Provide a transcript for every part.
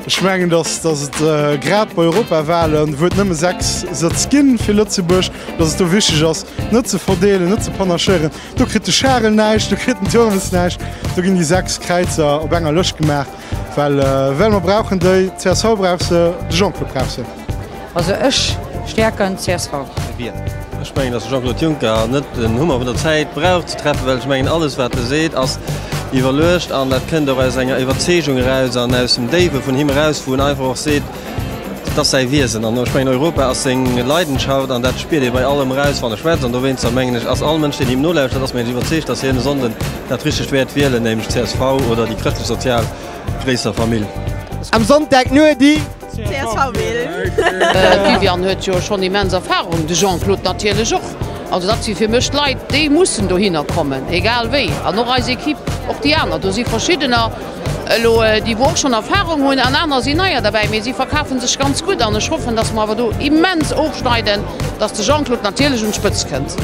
Ich meine, dass gerade bei Europawahlen wird nicht mehr 6 Sitzgehen für Lützeburg, dass es da wichtig ist, nicht zu verdelen, nicht zu panaschieren. Du kriegst die Scheren nicht, du kriegst den Türmes nicht, du gehen die 6 Kreuzer auf einer Lösch gemacht, weil wir brauchen die CSV brauchst du, die Jean-Claude brauchst du. Also ich stärker in CSV. Ich meine, dass Jean-Claude Juncker nicht den Hummer von der Zeit braucht zu treffen, weil ich meine, alles, was er sieht, als überlöscht an dat kënnt aus enger Überzeung raus an aus dem Dave von him raus wo einfach auch seht dat sei wiesinn an ich mein Europa as seg Leidenschaft an dat spielt bei allem raus van der Schweiz an du wennst ermengen als all Menschen die im null dass man überzecht dass hier sonden dat trische schwert wählen nämlich CSV oder die christlich sozial Gräser Familie am Sonntag nur die CSV wählen Vivian huet jo schon immens Erfahrung de Jean-Claude natürlich auch. Also dat sie fir mecht Leiit, déi mussssen do hinnerkommen, egal wéi. An noch als Ekipp och die aner, do si verschiedener die woch schon Erfahrung hunn an aner sie neier dabei, méi sie verkaufen sech ganz gut an hoffen, dats ma do immens aufschneiden, dats de Jean-Claude natierlech un spëtz kënnt.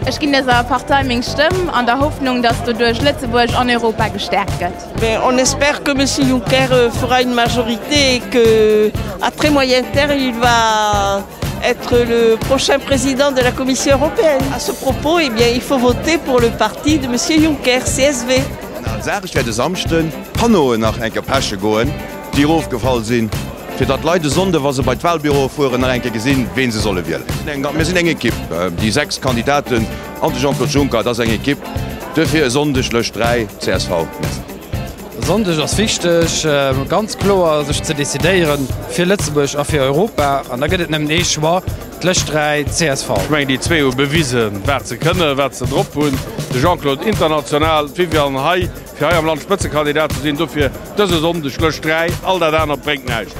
Ich ginn as Parteiing stimmen an der Hoffnung, dass du durch Lützeburg en Europa gestärkt wird. On espère que M. Juncker fera une majorité et qu'à très moyen terme, il va être le prochain président de la Commission européenne. À ce propos, eh bien, il faut voter pour le parti de M. Juncker, CSV. Ich werde samsten Panoen nach enker Pasche goen, die aufgefallen sind. Für dat Leute Sonde, was sie bei Wahlbüro fuhren enke gesinn, wen sie solle wählen. Wir sind enge Kipp. Die 6 Kandidaten an Jean-Claude Juncker, das enge Kipp. Dafür sondech löscht 3 CSV. Sondech ass wichtig ganz klar sech ze desideieren fir Lützeburg a fir Europa an da gëtt nem eich war Lëcht 3 CSV. Ich mein, die zwee bewiesen wer ze kënne, wer ze drop hun. De Jean-Claude international Vivian Hai fir am Land Spitzekandidat sinn dofir dëse sondech Lëcht 3 all dat annner bringt neicht.